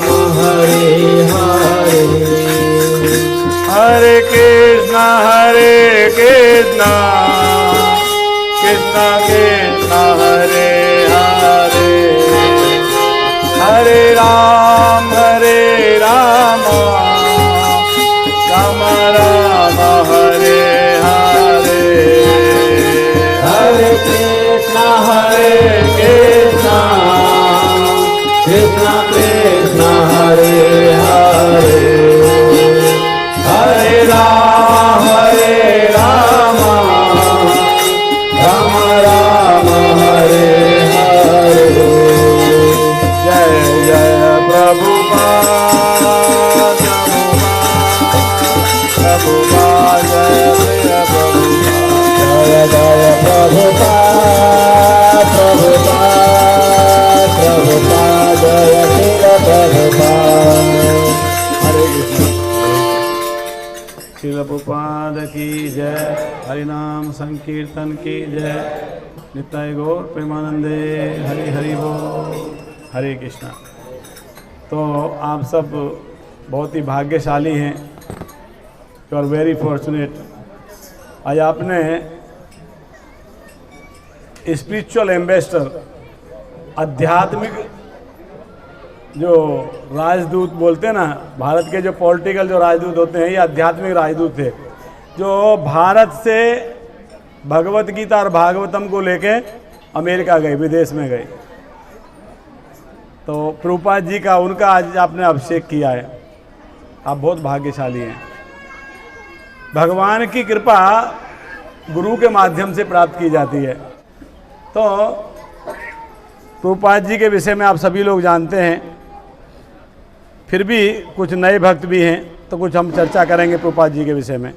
हरे हरे हरे कृष्णा कृष्णा कृष्णा हरे हरे हरे राम राम राम हरे हरे हरे कृष्णा कृष्णा कृष्णा हरे हरे हरे राम राम राम हरे हरे जय जय प्रभुपाद प्रभुपाद जय जय प्रभुपाद जय जय प्रभुपाद प्रभुपाद प्रभुपाद जय शिल प्रभुपाद। हरे कृष्ण। श्रील प्रभुपाद की जय। हरिनाम संकीर्तन की जय। नित्य गौर प्रेमानंदे हरि हरि बोल। हरे कृष्णा। तो आप सब बहुत ही भाग्यशाली हैं। You are very fortunate. आज आपने स्पिरिचुअल एम्बेसडर, आध्यात्मिक जो राजदूत बोलते हैं ना, भारत के जो पॉलिटिकल जो राजदूत होते हैं, ये आध्यात्मिक राजदूत थे जो भारत से भगवत गीता और भागवतम को लेके अमेरिका गए, विदेश में गए। तो प्रभुपाद जी का उनका आज आपने अभिषेक किया है। आप बहुत भाग्यशाली हैं। भगवान की कृपा गुरु के माध्यम से प्राप्त की जाती है। तो प्रभुपाद जी के विषय में आप सभी लोग जानते हैं, फिर भी कुछ नए भक्त भी हैं, तो कुछ हम चर्चा करेंगे प्रभुपाद जी के विषय में।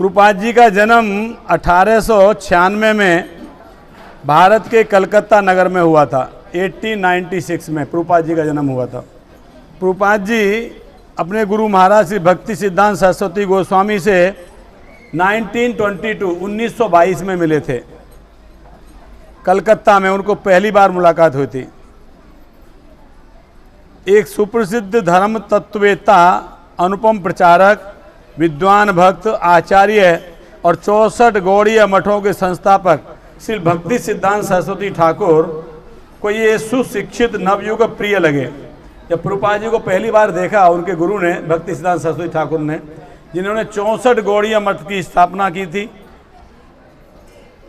प्रभुपाद जी का जन्म 1896 में भारत के कलकत्ता नगर में हुआ था। 1896 में प्रभुपाद जी का जन्म हुआ था। प्रभुपाद जी अपने गुरु महाराज श्री भक्ति सिद्धांत सरस्वती गोस्वामी से 1922 में मिले थे। कलकत्ता में उनको पहली बार मुलाकात हुई थी। एक सुप्रसिद्ध धर्म तत्ववेत्ता, अनुपम प्रचारक, विद्वान भक्त, आचार्य और 64 गौड़ीय मठों के संस्थापक श्री भक्ति सिद्धांत सरस्वती ठाकुर को ये सुशिक्षित नवयुग प्रिय लगे। जब प्रभुपाद जी को पहली बार देखा उनके गुरु ने, भक्ति सिद्धांत सरस्वती ठाकुर ने, जिन्होंने 64 गौड़ीय मठ की स्थापना की थी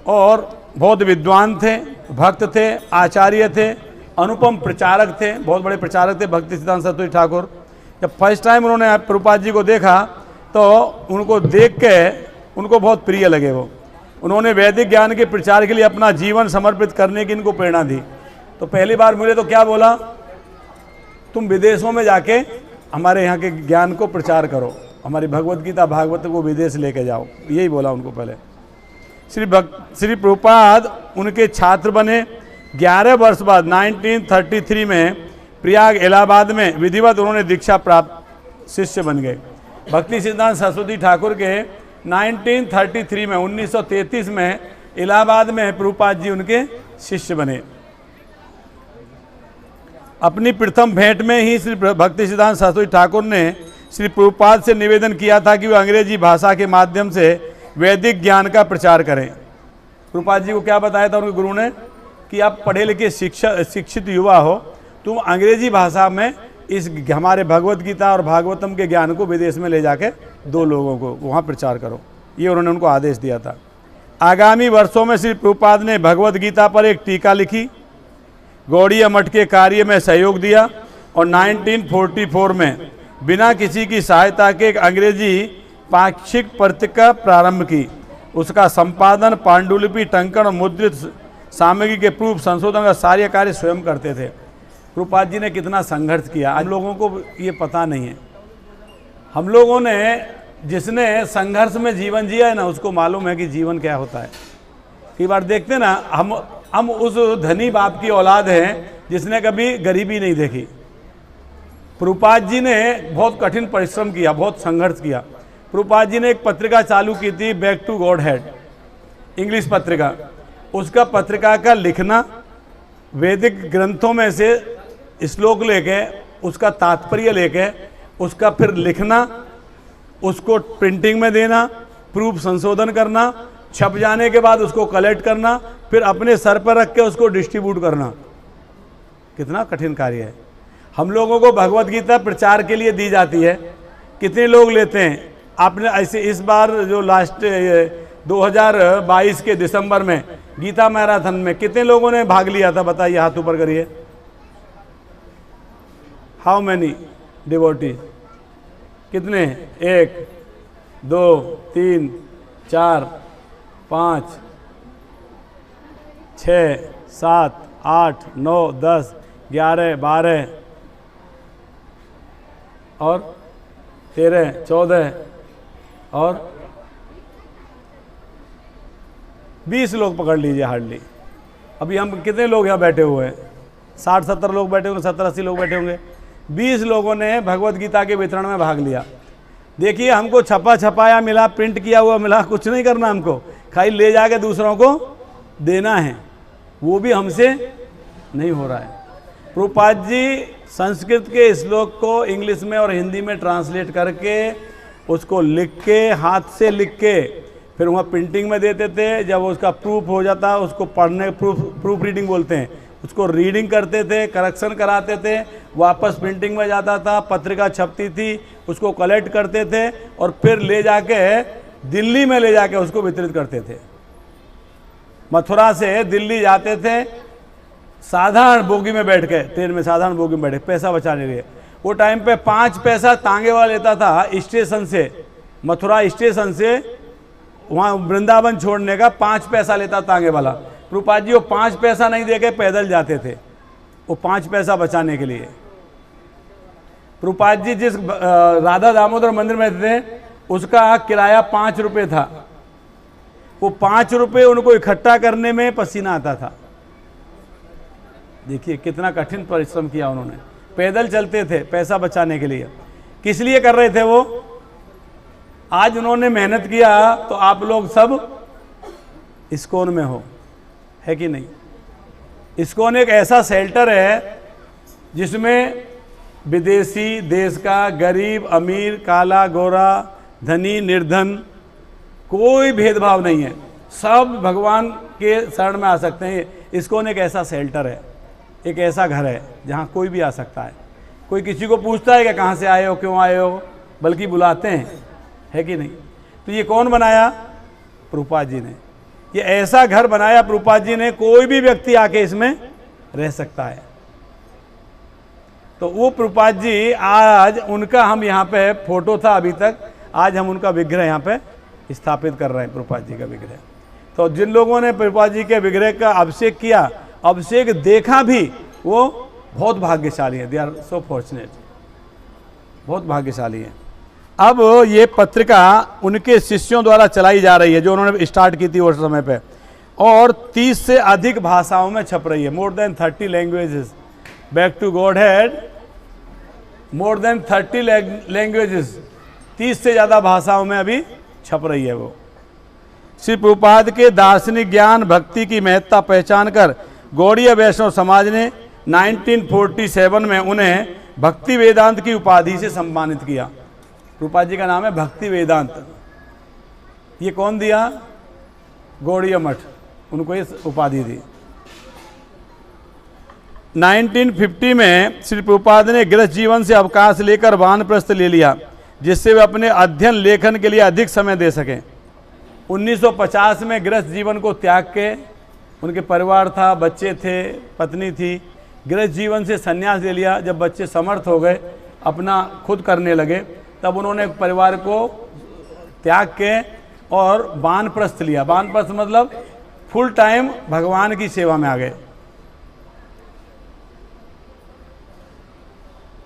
और बहुत विद्वान थे, भक्त थे, आचार्य थे, अनुपम प्रचारक थे, बहुत बड़े प्रचारक थे भक्ति सिद्धांत सरस्वती ठाकुर। जब फर्स्ट टाइम उन्होंने प्रभुपाद जी को देखा तो उनको देख के उनको बहुत प्रिय लगे। वो उन्होंने वैदिक ज्ञान के प्रचार के लिए अपना जीवन समर्पित करने की इनको प्रेरणा दी। तो पहली बार मिले तो क्या बोला, तुम विदेशों में जाके हमारे यहाँ के ज्ञान को प्रचार करो, हमारी भगवत गीता भागवत को विदेश लेके जाओ, यही बोला उनको पहले। श्री प्रभुपाद उनके छात्र बने। 11 वर्ष बाद 1933 में प्रयाग इलाहाबाद में विधिवत उन्होंने दीक्षा प्राप्त शिष्य बन गए। भक्ति सिद्धांत सरस्वती ठाकुर के 1933 में 1933 में इलाहाबाद में प्रभुपाद जी उनके शिष्य बने। अपनी प्रथम भेंट में ही श्री भक्ति सिद्धांत सरस्वती ठाकुर ने श्री प्रभुपाद से निवेदन किया था कि वे अंग्रेजी भाषा के माध्यम से वैदिक ज्ञान का प्रचार करें। प्रभुपाद जी को क्या बताया था उनके गुरु ने कि आप पढ़े लिखे शिक्षित युवा हो, तुम अंग्रेजी भाषा में इस हमारे भगवत गीता और भागवतम के ज्ञान को विदेश में ले जाके 2 लोगों को वहाँ प्रचार करो, ये उन्होंने उनको आदेश दिया था। आगामी वर्षों में श्री प्रभुपाद ने भगवत गीता पर एक टीका लिखी, गौड़ीय मठ के कार्य में सहयोग दिया और 1944 में बिना किसी की सहायता के एक अंग्रेजी पाक्षिक पत्रिका प्रारंभ की। उसका संपादन, पांडुलिपि, टंकन और मुद्रित सामग्री के प्रूफ, संशोधन का सारे कार्य स्वयं करते थे। प्रभुपाद जी ने कितना संघर्ष किया, हम लोगों को ये पता नहीं है। हम लोगों ने, जिसने संघर्ष में जीवन जिया है ना, उसको मालूम है कि जीवन क्या होता है। कई बार देखते ना, हम उस धनी बाप की औलाद हैं जिसने कभी गरीबी नहीं देखी। प्रभुपाद जी ने बहुत कठिन परिश्रम किया, बहुत संघर्ष किया। प्रभुपाद जी ने एक पत्रिका चालू की थी, back to godhead, English पत्रिका। उसका पत्रिका का लिखना वैदिक ग्रंथों में से श्लोक लेके उसका तात्पर्य लेके उसका फिर लिखना, उसको प्रिंटिंग में देना, प्रूफ संशोधन करना, छप जाने के बाद उसको कलेक्ट करना, फिर अपने सर पर रख के उसको डिस्ट्रीब्यूट करना, कितना कठिन कार्य है। हम लोगों को भगवत गीता प्रचार के लिए दी जाती है, कितने लोग लेते हैं? आपने ऐसे इस बार जो लास्ट 2022 के दिसंबर में गीता मैराथन में कितने लोगों ने भाग लिया था? बताइए, हाथ ऊपर करिए। How many devotees? कितने? 1 2 3 4 5 6 7 8 9 10 11 12 और 13 14 और 20 लोग पकड़ लीजिए हार्डली। अभी हम कितने लोग यहाँ बैठे हुए हैं? 60-70 लोग बैठे होंगे, 70-80 लोग बैठे होंगे। 20 लोगों ने भगवत गीता के वितरण में भाग लिया। देखिए, हमको छपा छपाया मिला, प्रिंट किया हुआ मिला, कुछ नहीं करना हमको, खाली ले जाके दूसरों को देना है। वो भी हमसे नहीं हो रहा है। प्रभुपाद जी संस्कृत के श्लोक को इंग्लिश में और हिंदी में ट्रांसलेट करके उसको लिख के, हाथ से लिख के फिर वहाँ प्रिंटिंग में देते थे। जब उसका प्रूफ हो जाता उसको पढ़ने, प्रूफ रीडिंग बोलते हैं, उसको रीडिंग करते थे, करेक्शन कराते थे, वापस प्रिंटिंग में जाता था, पत्रिका छपती थी, उसको कलेक्ट करते थे और फिर ले जाके दिल्ली में ले जाके उसको वितरित करते थे। मथुरा से दिल्ली जाते थे साधारण बोगी में बैठ के, ट्रेन में साधारण बोगी में बैठ के पैसा बचाने के लिए। वो टाइम पे 5 पैसा तांगे वाला लेता था स्टेशन से, मथुरा स्टेशन से वहाँ वृंदावन छोड़ने का 5 पैसा लेता तांगे वाला। प्रभुपाद जी वो 5 पैसा नहीं देके पैदल जाते थे, वो 5 पैसा बचाने के लिए। प्रभुपाद जी जिस राधा दामोदर मंदिर में थे उसका किराया 5 रुपये था। वो 5 रुपये उनको इकट्ठा करने में पसीना आता था। देखिए कितना कठिन परिश्रम किया उन्होंने, पैदल चलते थे पैसा बचाने के लिए। किस लिए कर रहे थे वो? आज उन्होंने मेहनत किया तो आप लोग सब इस्कॉन में हो, है कि नहीं? इस्कॉन एक ऐसा शेल्टर है जिसमें विदेशी, देश का, गरीब, अमीर, काला, गोरा, धनी, निर्धन, कोई भेदभाव नहीं है, सब भगवान के शरण में आ सकते हैं। इस्कॉन एक ऐसा शेल्टर है, एक ऐसा घर है जहाँ कोई भी आ सकता है। कोई किसी को पूछता है कि कहाँ से आए हो, क्यों आए हो, बल्कि बुलाते हैं, है कि नहीं? तो ये कौन बनाया? प्रभुपाद जी ने। ये ऐसा घर बनाया प्रभुपाद जी ने, कोई भी व्यक्ति आके इसमें रह सकता है। तो वो प्रभुपाद जी, आज उनका हम यहाँ पे फोटो था अभी तक, आज हम उनका विग्रह यहाँ पे स्थापित कर रहे हैं, प्रभुपाद जी का विग्रह। तो जिन लोगों ने प्रभुपाद जी के विग्रह का अभिषेक किया, अभिषेक देखा भी, वो बहुत भाग्यशाली है। दे आर सो फॉर्चुनेट, बहुत भाग्यशाली है। अब ये पत्रिका उनके शिष्यों द्वारा चलाई जा रही है, जो उन्होंने स्टार्ट की थी उस समय पे, और 30 से अधिक भाषाओं में छप रही है। More than 30 languages. Back to godhead, more than 30 languages, 30 से ज़्यादा भाषाओं में अभी छप रही है वो। श्री प्रभुपाद के दार्शनिक ज्ञान, भक्ति की महत्ता पहचान कर गौड़ीय वैष्णव समाज ने 1947 में उन्हें भक्ति वेदांत की उपाधि से सम्मानित किया। प्रभुपाद जी का नाम है भक्ति वेदांत। ये कौन दिया? गौड़ीय मठ, उनको ये उपाधि दी। 1950 में श्री प्रभुपाद ने गृहस्थ जीवन से अवकाश लेकर वानप्रस्थ ले लिया, जिससे वे अपने अध्ययन लेखन के लिए अधिक समय दे सकें। 1950 में गृहस्थ जीवन को त्याग के, उनके परिवार था, बच्चे थे, पत्नी थी, गृहस्थ जीवन से संन्यास ले लिया। जब बच्चे समर्थ हो गए, अपना खुद करने लगे, तब उन्होंने परिवार को त्याग के और वानप्रस्थ लिया। वानप्रस्थ मतलब फुल टाइम भगवान की सेवा में आ गए।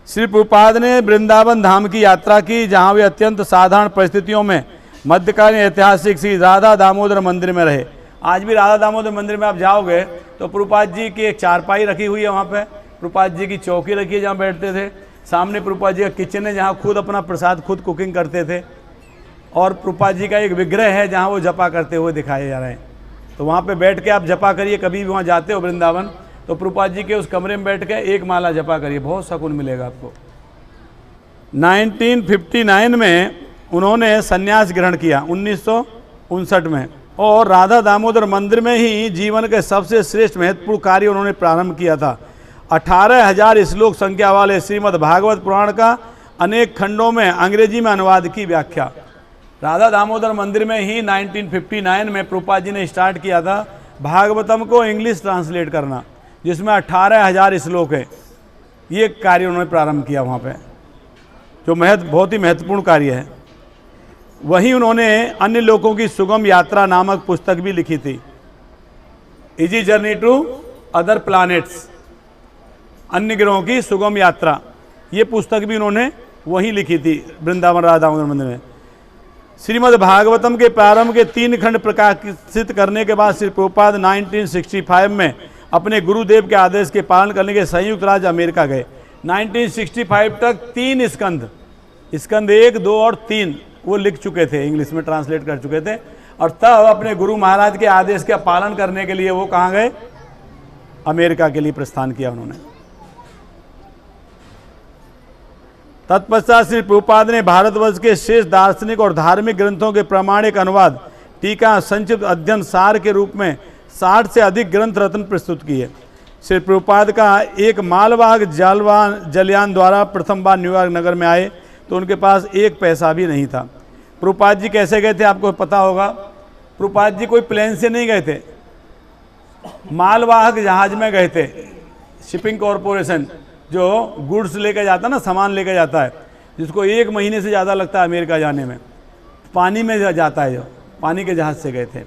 श्री प्रभुपाद ने वृंदावन धाम की यात्रा की, जहां वे अत्यंत साधारण परिस्थितियों में मध्यकालीन ऐतिहासिक श्री राधा दामोदर मंदिर में रहे। आज भी राधा दामोदर मंदिर में आप जाओगे तो प्रभुपाद जी की एक चारपाई रखी हुई है, वहाँ पे प्रभुपाद जी की चौकी रखी है जहाँ बैठते थे। सामने प्रभुपाद जी का किचन है जहाँ खुद अपना प्रसाद खुद कुकिंग करते थे, और प्रभुपाद जी का एक विग्रह है जहाँ वो जपा करते हुए दिखाए जा रहे हैं। तो वहाँ पे बैठ के आप जपा करिए, कभी भी वहाँ जाते हो वृंदावन तो प्रभुपाद जी के उस कमरे में बैठ के एक माला जपा करिए, बहुत सुकून मिलेगा आपको। 1959 में उन्होंने संन्यास ग्रहण किया, 1959 में, और राधा दामोदर मंदिर में ही जीवन के सबसे श्रेष्ठ महत्वपूर्ण कार्य उन्होंने प्रारंभ किया था। 18,000 श्लोक संख्या वाले श्रीमद् भागवत पुराण का अनेक खंडों में अंग्रेजी में अनुवाद की व्याख्या राधा दामोदर मंदिर में ही 1959 में प्रभुपाद जी ने स्टार्ट किया था भागवतम को इंग्लिश ट्रांसलेट करना, जिसमें 18,000 श्लोक है। ये कार्य उन्होंने प्रारंभ किया वहाँ पे, जो बहुत ही महत्वपूर्ण कार्य है। वहीं उन्होंने अन्य लोगों की सुगम यात्रा नामक पुस्तक भी लिखी थी, easy journey to other planets, अन्य ग्रहों की सुगम यात्रा। ये पुस्तक भी उन्होंने वहीं लिखी थी वृंदावन राधा दामोदर मंदिर में। श्रीमद् भागवतम के प्रारंभ के 3 खंड प्रकाशित करने के बाद श्री प्रभुपाद 1965 में अपने गुरुदेव के आदेश के पालन करने के संयुक्त राज्य अमेरिका गए। 1965 तक 3 स्कंद 1, 2 और 3 वो लिख चुके थे, इंग्लिश में ट्रांसलेट कर चुके थे। और तब अपने गुरु महाराज के आदेश का पालन करने के लिए वो कहाँ गए? अमेरिका के लिए प्रस्थान किया उन्होंने। तत्पश्चात श्री प्रभुपाद ने भारतवर्ष के शेष दार्शनिक और धार्मिक ग्रंथों के प्रामाणिक अनुवाद, टीका, संक्षिप्त अध्ययन सार के रूप में 60 से अधिक ग्रंथ रत्न प्रस्तुत किए। श्री प्रभुपाद का एक मालवाहक जलयान द्वारा प्रथम बार न्यूयॉर्क नगर में आए तो उनके पास 1 पैसा भी नहीं था। प्रभुपाद जी कैसे गए थे आपको पता होगा। प्रभुपाद जी कोई प्लेन से नहीं गए थे, मालवाहक जहाज में गए थे। शिपिंग कॉरपोरेशन जो गुड्स लेकर जाता है ना, सामान लेकर जाता है, जिसको 1 महीने से ज़्यादा लगता है अमेरिका जाने में, पानी में जाता है, जो पानी के जहाज़ से गए थे।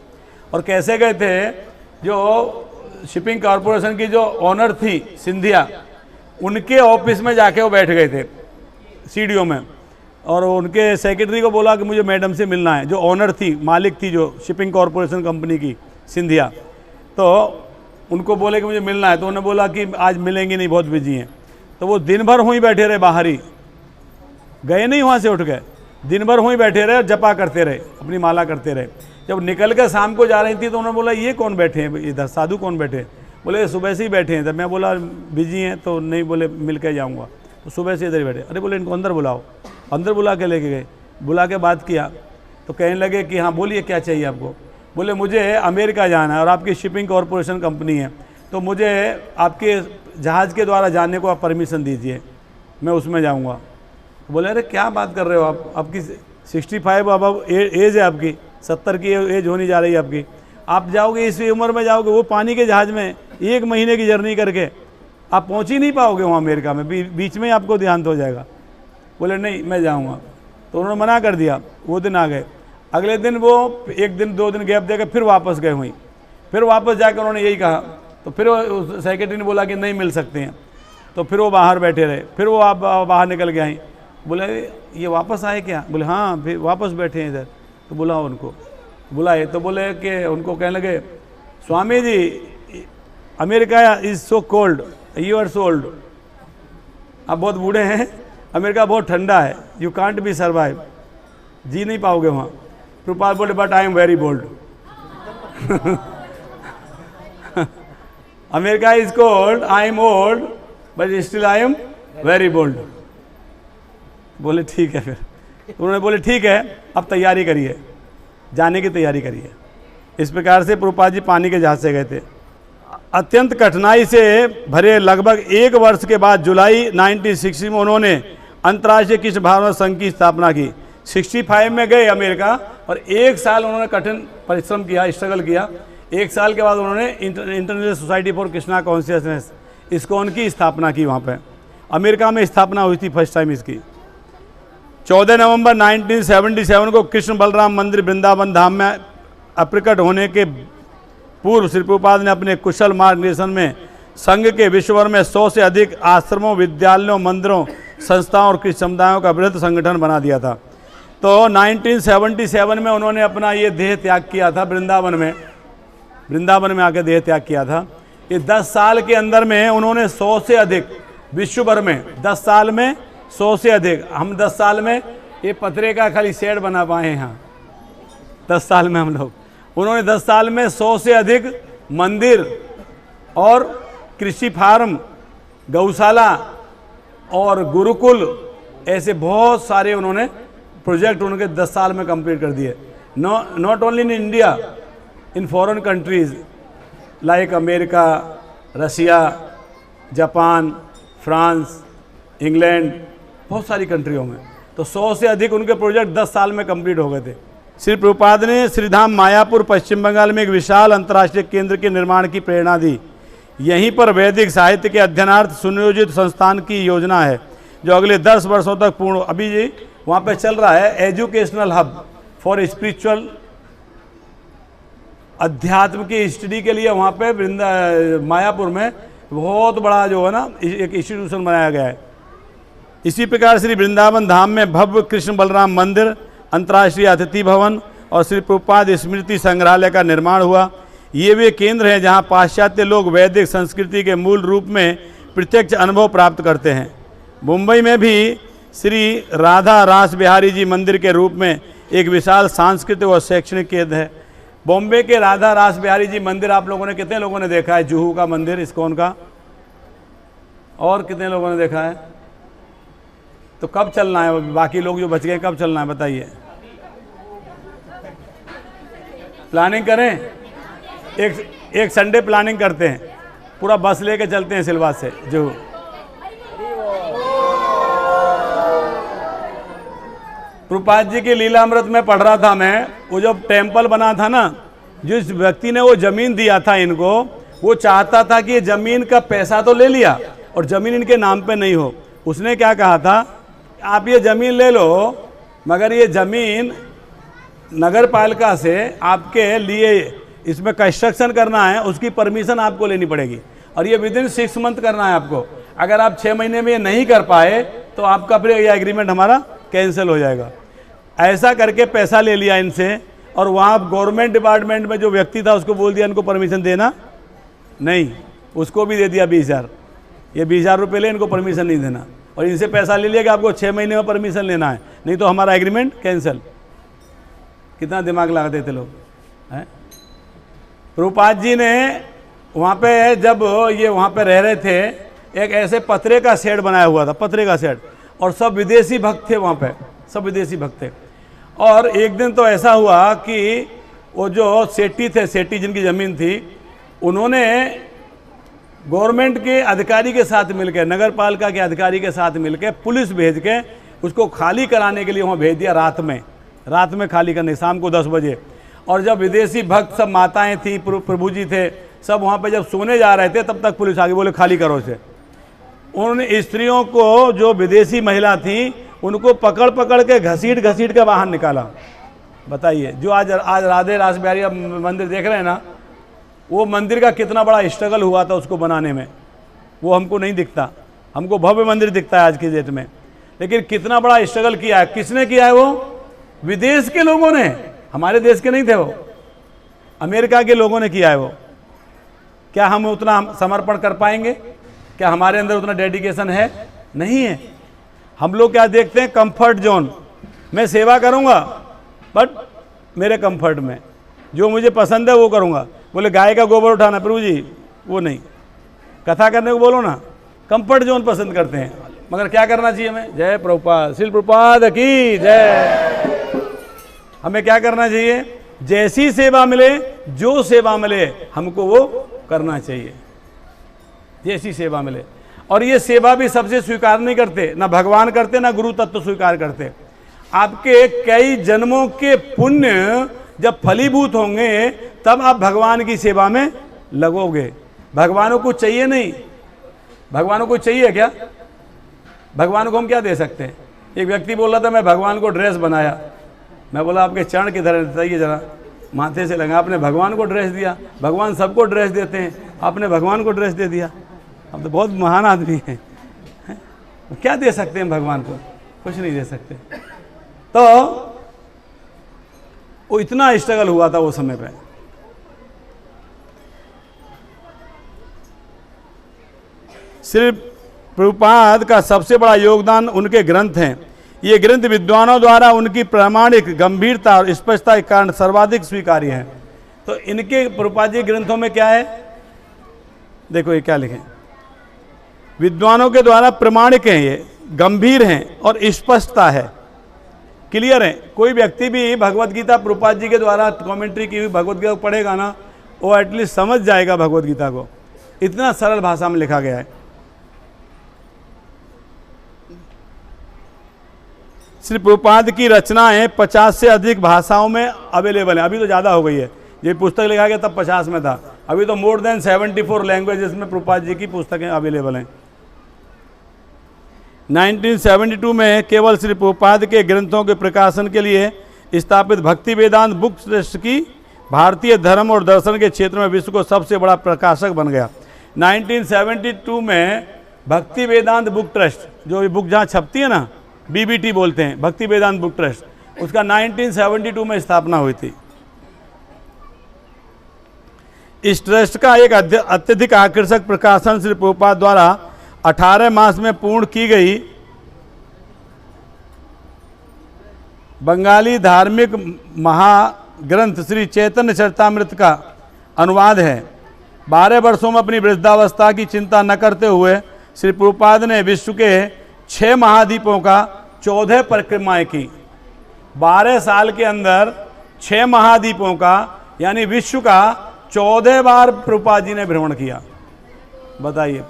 और कैसे गए थे? जो शिपिंग कॉरपोरेशन की जो ऑनर थी सिंधिया, उनके ऑफिस में जाके वो बैठ गए थे सीढ़ियों में, और उनके सेक्रेटरी को बोला कि मुझे मैडम से मिलना है, जो ऑनर थी, मालिक थी जो शिपिंग कॉरपोरेशन कंपनी की, सिंधिया। तो उनको बोले कि मुझे मिलना है, तो उन्होंने बोला कि आज मिलेंगे नहीं, बहुत बिजी हैं। तो वो दिन भर वहीं बैठे रहे, बाहर ही गए नहीं, वहाँ से उठ गए, दिन भर वहीं बैठे रहे और जपा करते रहे, अपनी माला करते रहे। जब निकल कर शाम को जा रही थी तो उन्होंने बोला ये कौन बैठे हैं इधर, साधु कौन बैठे? बोले सुबह से ही बैठे हैं। तब मैं बोला बिजी हैं तो नहीं, बोले मिल के जाऊँगा। तो सुबह से इधर ही बैठे। अरे बोले इनको अंदर बुलाओ। अंदर बुला के लेके गए, बुला के बात किया तो कहने लगे कि हाँ बोलिए क्या चाहिए आपको। बोले मुझे अमेरिका जाना है और आपकी शिपिंग कॉरपोरेशन कंपनी है, तो मुझे आपके जहाज़ के द्वारा जाने को आप परमिशन दीजिए, मैं उसमें जाऊंगा। बोले अरे क्या बात कर रहे हो आप, आपकी 65 अब एज है, आपकी 70 की एज होनी जा रही है आपकी, आप जाओगे इस उम्र में जाओगे, वो पानी के जहाज़ में 1 महीने की जर्नी करके आप पहुंच ही नहीं पाओगे वहाँ अमेरिका में, बीच में ही आपको देहांत हो जाएगा। बोले नहीं मैं जाऊँगा। तो उन्होंने मना कर दिया। वो दिन आ गए। अगले दिन वो 1 दिन 2 दिन गैप देकर फिर वापस गए हुई। फिर वापस जाकर उन्होंने यही कहा, तो फिर सेक्रेटरी ने बोला कि नहीं मिल सकते हैं। तो फिर वो बाहर बैठे रहे। फिर वो आप बाहर निकल के आई। बोले ये वापस आए क्या? बोले हाँ फिर वापस बैठे हैं इधर। तो बुलाओ उनको। बुलाए तो बोले कि उनको कहने लगे Swami ji America is so cold, you are so old, आप बहुत बूढ़े हैं, अमेरिका बहुत ठंडा है, यू कांट बी सर्वाइव, जी नहीं पाओगे वहाँ। प्रभुपाद बोले but I am very bold. America is cold, I am old, but still I am very bold. बोले ठीक है। फिर उन्होंने बोले ठीक है अब तैयारी करिए, जाने की तैयारी करिए। इस प्रकार से प्रभुपाद जी पानी के जहाज से गए थे। अत्यंत कठिनाई से भरे लगभग 1 वर्ष के बाद जुलाई 1960 में उन्होंने अंतर्राष्ट्रीय कृष्ण भावना संघ की स्थापना की। 65 में गए अमेरिका और 1 साल उन्होंने कठिन परिश्रम किया, स्ट्रगल किया। 1 साल के बाद उन्होंने international society for Krishna consciousness ISKCON की स्थापना की। वहाँ पे अमेरिका में स्थापना हुई थी फर्स्ट टाइम इसकी। 14 नवंबर 1977 को कृष्ण बलराम मंदिर वृंदावन धाम में अप्रकट होने के पूर्व श्री प्रभुपाद ने अपने कुशल मार्गदर्शन में संघ के विश्वभर में 100 से अधिक आश्रमों, विद्यालयों, मंदिरों, संस्थाओं और कृष्ण समुदायों का बृहद संगठन बना दिया था। तो 1977 में उन्होंने अपना ये देह त्याग किया था वृंदावन में आके देह त्याग किया था। ये 10 साल के अंदर में उन्होंने 100 से अधिक विश्व भर में 10 साल में 100 से अधिक, हम 10 साल में ये पतरे का खाली शेड बना पाए हैं। 10 साल में हम लोग, उन्होंने 10 साल में 100 से अधिक मंदिर और कृषि फार्म, गौशाला और गुरुकुल, ऐसे बहुत सारे उन्होंने प्रोजेक्ट उनके 10 साल में कंप्लीट कर दिए। Not only in India, in foreign countries like America, Russia, Japan, France, England, बहुत सारी कंट्रियों में। तो 100 से अधिक उनके प्रोजेक्ट 10 साल में कंप्लीट हो गए थे। श्री प्रभुपाद ने श्रीधाम मायापुर पश्चिम बंगाल में एक विशाल अंतर्राष्ट्रीय केंद्र के निर्माण की प्रेरणा दी। यहीं पर वैदिक साहित्य के अध्ययनार्थ सुनियोजित संस्थान की योजना है जो अगले 10 वर्षों तक पूर्ण, अभी जी वहाँ पे चल रहा है एजुकेशनल हब फॉर स्पिरिचुअल, अध्यात्म की स्टडी के लिए वहाँ पे मायापुर में बहुत बड़ा जो है ना एक इंस्टीट्यूशन बनाया गया है। इसी प्रकार श्री वृंदावन धाम में भव्य कृष्ण बलराम मंदिर, अंतर्राष्ट्रीय अतिथि भवन और श्री प्रभुपाद स्मृति संग्रहालय का निर्माण हुआ। ये वे केंद्र हैं जहाँ पाश्चात्य लोग वैदिक संस्कृति के मूल रूप में प्रत्यक्ष अनुभव प्राप्त करते हैं। मुंबई में भी श्री राधा रास बिहारी जी मंदिर के रूप में एक विशाल सांस्कृतिक और शैक्षणिक केंद्र है। बॉम्बे के राधा रास बिहारी जी मंदिर आप लोगों ने, कितने लोगों ने देखा है? जुहू का मंदिर, इस्कॉन का, और कितने लोगों ने देखा है? तो कब चलना है? बाकी लोग जो बच गए कब चलना है बताइए? प्लानिंग करें, एक संडे प्लानिंग करते हैं, पूरा बस लेके चलते हैं सिलवास से जुहू। प्रभुपाद जी की लीलामृत में पढ़ रहा था मैं, वो जब टेम्पल बना था ना, जिस व्यक्ति ने वो ज़मीन दिया था इनको, वो चाहता था कि ये ज़मीन का पैसा तो ले लिया और ज़मीन इनके नाम पे नहीं हो। उसने क्या कहा था, आप ये ज़मीन ले लो मगर ये ज़मीन नगर पालिका से आपके लिए इसमें कंस्ट्रक्शन करना है, उसकी परमिशन आपको लेनी पड़ेगी और ये विदिन 6 मंथ करना है आपको। अगर आप 6 महीने में ये नहीं कर पाए तो आपका फिर ये एग्रीमेंट हमारा कैंसिल हो जाएगा। ऐसा करके पैसा ले लिया इनसे और वहाँ गवर्नमेंट डिपार्टमेंट में जो व्यक्ति था उसको बोल दिया इनको परमिशन देना नहीं, उसको भी दे दिया 20,000, ये 20,000 रुपये ले, इनको परमिशन नहीं देना, और इनसे पैसा ले लिया कि आपको 6 महीने में परमिशन लेना है, नहीं तो हमारा एग्रीमेंट कैंसिल। कितना दिमाग लगाते थे लोग हैं। प्रभुपाद जी ने वहाँ पे जब ये वहाँ पे रह रहे थे, एक ऐसे पतरे का शेड बनाया हुआ था, पतरे का शेड, और सब विदेशी भक्त थे वहाँ पे, सब विदेशी भक्त थे। और एक दिन तो ऐसा हुआ कि वो जो सेठी थे, सेठी जिनकी ज़मीन थी, उन्होंने गवर्नमेंट के अधिकारी के साथ मिलकर, नगर पालिका के अधिकारी के साथ मिलकर पुलिस भेज के उसको खाली कराने के लिए वहाँ भेज दिया। रात में खाली करने, शाम को 10 बजे। और जब विदेशी भक्त सब माताएं थी, प्रभु जी थे, सब वहाँ पे जब सोने जा रहे थे तब तक पुलिस आ गई, बोले खाली करो इसे। उन्होंने स्त्रियों को, जो विदेशी महिला थी, उनको पकड़ पकड़ के घसीट के बाहर निकाला। बताइए, जो आज राधे रास बिहारी मंदिर देख रहे हैं ना, वो मंदिर का कितना बड़ा स्ट्रगल हुआ था उसको बनाने में, वो हमको नहीं दिखता। हमको भव्य मंदिर दिखता है आज की डेट में, लेकिन कितना बड़ा स्ट्रगल किया है, किसने किया है? वो विदेश के लोगों ने, हमारे देश के नहीं थे वो, अमेरिका के लोगों ने किया है वो। क्या हम उतना समर्पण कर पाएंगे? क्या हमारे अंदर उतना डेडिकेशन है? नहीं है। हम लोग क्या देखते हैं? कंफर्ट जोन, मैं सेवा करूंगा बट मेरे कंफर्ट में, जो मुझे पसंद है वो करूंगा। बोले गाय का गोबर उठाना प्रभु जी, वो नहीं, कथा करने को बोलो ना, कंफर्ट जोन पसंद करते हैं। मगर क्या करना चाहिए हमें? जय प्रभुपाद, श्री प्रभुपाद की जय। हमें क्या करना चाहिए? जैसी सेवा मिले, जो सेवा मिले, हमको वो करना चाहिए, जैसी सेवा मिले। और ये सेवा भी सबसे स्वीकार नहीं करते, ना भगवान करते, ना गुरु तत्व स्वीकार करते। आपके कई जन्मों के पुण्य जब फलीभूत होंगे तब आप भगवान की सेवा में लगोगे। भगवान को चाहिए नहीं, भगवान को चाहिए क्या? भगवान को हम क्या दे सकते हैं? एक व्यक्ति बोल रहा था मैं भगवान को ड्रेस बनाया। मैं बोला आपके चरण किधर बताइए जरा, माथे से लगा। आपने भगवान को ड्रेस दिया, भगवान सबको ड्रेस देते हैं, आपने भगवान को ड्रेस दे दिया। हम तो बहुत महान आदमी हैं, क्या दे सकते हैं भगवान को? कुछ नहीं दे सकते। तो वो इतना स्ट्रगल हुआ था वो समय पे। श्री प्रभुपाद का सबसे बड़ा योगदान उनके ग्रंथ हैं। ये ग्रंथ विद्वानों द्वारा उनकी प्रामाणिक गंभीरता और स्पष्टता के कारण सर्वाधिक स्वीकार्य हैं। तो इनके प्रभुपाद जी ग्रंथों में क्या है? देखो ये क्या लिखे, विद्वानों के द्वारा प्रमाणिक हैं, ये गंभीर हैं और स्पष्टता है, क्लियर है। कोई व्यक्ति भी भगवत गीता प्रभुपाद जी के द्वारा कमेंट्री की हुई भगवत गीता पढ़ेगा ना, वो एटलीस्ट समझ जाएगा भगवत गीता को, इतना सरल भाषा में लिखा गया है। श्री प्रभुपाद की रचनाएं 50 से अधिक भाषाओं में अवेलेबल हैं। अभी तो ज़्यादा हो गई है, ये पुस्तक लिखा गया तब 50 में था, अभी तो मोर देन 74 लैंग्वेजेस में प्रभुपाद जी की पुस्तकें अवेलेबल हैं। 1972 में केवल श्री प्रभुपाद के ग्रंथों के प्रकाशन के लिए स्थापित भक्ति वेदांत बुक ट्रस्ट की भारतीय धर्म और दर्शन के क्षेत्र में विश्व को सबसे बड़ा प्रकाशक बन गया। 1972 में भक्ति वेदांत बुक ट्रस्ट, जो ये बुक जहाँ छपती है ना, BBT बोलते हैं, भक्ति वेदांत बुक ट्रस्ट, उसका 1972 में स्थापना हुई थी। इस ट्रस्ट का एक अत्यधिक आकर्षक प्रकाशन श्री प्रभुपाद द्वारा 18 मास में पूर्ण की गई बंगाली धार्मिक महाग्रंथ श्री चैतन्य चरितामृत का अनुवाद है। 12 वर्षों में अपनी वृद्धावस्था की चिंता न करते हुए श्री प्रभुपाद ने विश्व के 6 महाद्वीपों का 14 परिक्रमाएं की। 12 साल के अंदर 6 महाद्वीपों का यानी विश्व का 14 बार प्रभुपाद जी ने भ्रमण किया। बताइए,